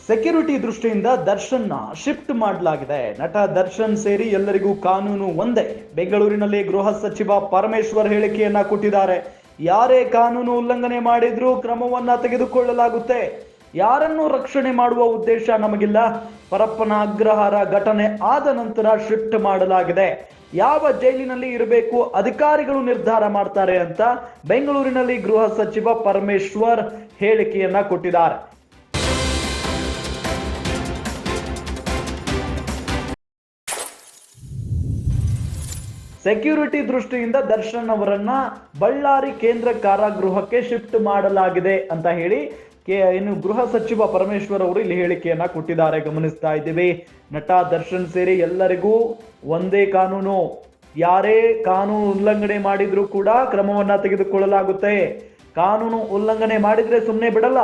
Security ದೃಷ್ಟಿಯಿಂದ ದರ್ಶನ್ನ shift ಮಾಡಲಾಗಿದೆ. ನಟ ದರ್ಶನ್ ಸೇರಿ ಎಲ್ಲರಿಗೂ ಕಾನೂನು ಒಂದೇ. ಬೆಂಗಳೂರಿನಲ್ಲಿ ಗೃಹ ಸಚಿವ ಪರಮೇಶ್ವರ್ ಹೇಳಿಕೆಯನ್ನ ಕೊಟ್ಟಿದ್ದಾರೆ. ಯಾರೇ ಕಾನೂನು ಉಲ್ಲಂಘನೆ ಮಾಡಿದ್ರೂ ಕ್ರಮವನ್ನ ತೆಗೆದುಕೊಳ್ಳಲಾಗುತ್ತೆ. ಯಾರನ್ನು ರಕ್ಷಣೆ ಮಾಡುವ ಉದ್ದೇಶ ನಮಗಿಲ್ಲ. ಪರಪ್ಪನ ಅಗ್ರಹಾರ ಘಟನೆ ಆದ ನಂತರ ಶಿಫ್ಟ್ ಮಾಡಲಾಗಿದೆ. ಯಾವ ಜೈಲಿನಲ್ಲಿ ಇರಬೇಕು ಅಧಿಕಾರಿಗಳು ನಿರ್ಧಾರ ಮಾಡ್ತಾರೆ ಅಂತ ಬೆಂಗಳೂರಿನಲ್ಲಿ ಗೃಹ ಸಚಿವ ಪರಮೇಶ್ವರ್ ಹೇಳಿಕೆಯನ್ನ ಕೊಟ್ಟಿದ್ದಾರೆ. ಸೆಕ್ಯೂರಿಟಿ ದೃಷ್ಟಿಯಿಂದ ದರ್ಶನ್ ಅವರನ್ನ ಬಳ್ಳಾರಿ ಕೇಂದ್ರ ಕಾರಾಗೃಹಕ್ಕೆ ಶಿಫ್ಟ್ ಮಾಡಲಾಗಿದೆ ಅಂತ ಹೇಳಿ ಇನ್ನು ಗೃಹ ಸಚಿವ ಪರಮೇಶ್ವರ್ ಅವರು ಇಲ್ಲಿ ಹೇಳಿಕೆಯನ್ನ ಕೊಟ್ಟಿದ್ದಾರೆ. ಗಮನಿಸ್ತಾ ಇದ್ದೀವಿ. ನಟ ದರ್ಶನ್ ಸೇರಿ ಎಲ್ಲರಿಗೂ ಒಂದೇ ಕಾನೂನು. ಯಾರೇ ಕಾನೂನು ಉಲ್ಲಂಘನೆ ಮಾಡಿದ್ರೂ ಕೂಡ ಕ್ರಮವನ್ನ ತೆಗೆದುಕೊಳ್ಳಲಾಗುತ್ತೆ. ಕಾನೂನು ಉಲ್ಲಂಘನೆ ಮಾಡಿದ್ರೆ ಸುಮ್ಮನೆ ಬಿಡಲ್ಲ.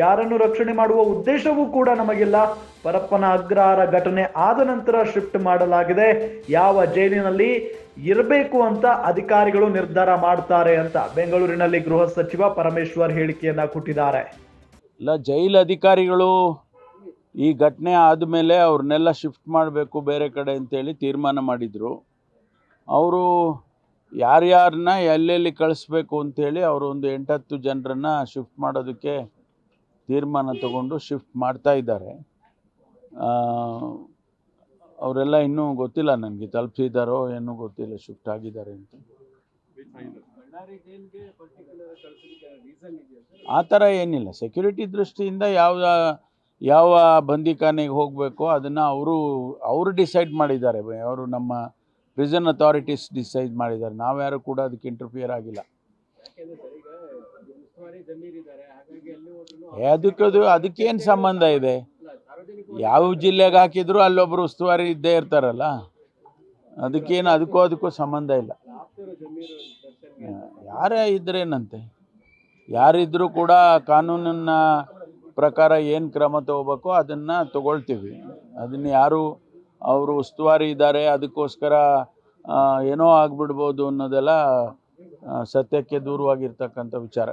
ಯಾರನ್ನು ರಕ್ಷಣೆ ಮಾಡುವ ಉದ್ದೇಶವೂ ಕೂಡ ನಮಗಿಲ್ಲ. ಪರಪ್ಪನ ಅಗ್ರಹಾರ ಘಟನೆ ಆದ ನಂತರ ಶಿಫ್ಟ್ ಮಾಡಲಾಗಿದೆ. ಯಾವ ಜೈಲಿನಲ್ಲಿ ಇರಬೇಕು ಅಂತ ಅಧಿಕಾರಿಗಳು ನಿರ್ಧಾರ ಮಾಡ್ತಾರೆ ಅಂತ ಬೆಂಗಳೂರಿನಲ್ಲಿ ಗೃಹ ಸಚಿವ ಪರಮೇಶ್ವರ್ ಹೇಳಿಕೆಯನ್ನ ಕೊಟ್ಟಿದ್ದಾರೆ. ಇಲ್ಲ, ಜೈಲು ಅಧಿಕಾರಿಗಳು ಈ ಘಟನೆ ಆದಮೇಲೆ ಅವ್ರನ್ನೆಲ್ಲ ಶಿಫ್ಟ್ ಮಾಡಬೇಕು ಬೇರೆ ಕಡೆ ಅಂತೇಳಿ ತೀರ್ಮಾನ ಮಾಡಿದರು. ಅವರು ಯಾರ್ಯಾರನ್ನ ಎಲ್ಲೆಲ್ಲಿ ಕಳಿಸ್ಬೇಕು ಅಂಥೇಳಿ ಅವರು ಒಂದು 8-10 ಜನರನ್ನು ಶಿಫ್ಟ್ ಮಾಡೋದಕ್ಕೆ ತೀರ್ಮಾನ ತಗೊಂಡು ಶಿಫ್ಟ್ ಮಾಡ್ತಾ ಇದ್ದಾರೆ. ಅವರೆಲ್ಲ ಇನ್ನೂ ಗೊತ್ತಿಲ್ಲ, ನನಗೆ ತಲುಪಿಸಿದ್ದಾರೋ ಏನೂ ಗೊತ್ತಿಲ್ಲ, ಶಿಫ್ಟ್ ಆಗಿದ್ದಾರೆ ಅಂತ. ಆ ಥರ ಏನಿಲ್ಲ. ಸೆಕ್ಯೂರಿಟಿ ದೃಷ್ಟಿಯಿಂದ ಯಾವ ಬಂದಿಖಾನೆಗೆ ಹೋಗಬೇಕು ಅದನ್ನು ಅವರು ಡಿಸೈಡ್ ಮಾಡಿದ್ದಾರೆ. ಅವರು ನಮ್ಮ ಪ್ರಿಸನ್ ಅಥಾರಿಟೀಸ್ ಡಿಸೈಡ್ ಮಾಡಿದ್ದಾರೆ. ನಾವ್ಯಾರು ಕೂಡ ಅದಕ್ಕೆ ಇಂಟರ್ಫಿಯರ್ ಆಗಿಲ್ಲ. ಅದಕ್ಕೇನು ಸಂಬಂಧ ಇದೆ? ಯಾವ ಜಿಲ್ಲೆಗೆ ಹಾಕಿದ್ರು ಅಲ್ಲೊಬ್ಬರು ಉಸ್ತುವಾರಿ ಇದ್ದೇ ಇರ್ತಾರಲ್ಲ. ಅದಕ್ಕೂ ಸಂಬಂಧ ಇಲ್ಲ. ಯಾರೇ ಇದ್ರೇನಂತೆ, ಯಾರಿದ್ರೂ ಕೂಡ ಕಾನೂನಿನ ಪ್ರಕಾರ ಏನು ಕ್ರಮ ತಗೋಬೇಕು ಅದನ್ನು ತಗೊಳ್ತೀವಿ. ಅದನ್ನು ಯಾರು ಅವರು ಉಸ್ತುವಾರಿ ಇದ್ದಾರೆ ಅದಕ್ಕೋಸ್ಕರ ಏನೋ ಆಗಿಬಿಡ್ಬೋದು ಅನ್ನೋದೆಲ್ಲ ಸತ್ಯಕ್ಕೆ ದೂರವಾಗಿರ್ತಕ್ಕಂಥ ವಿಚಾರ.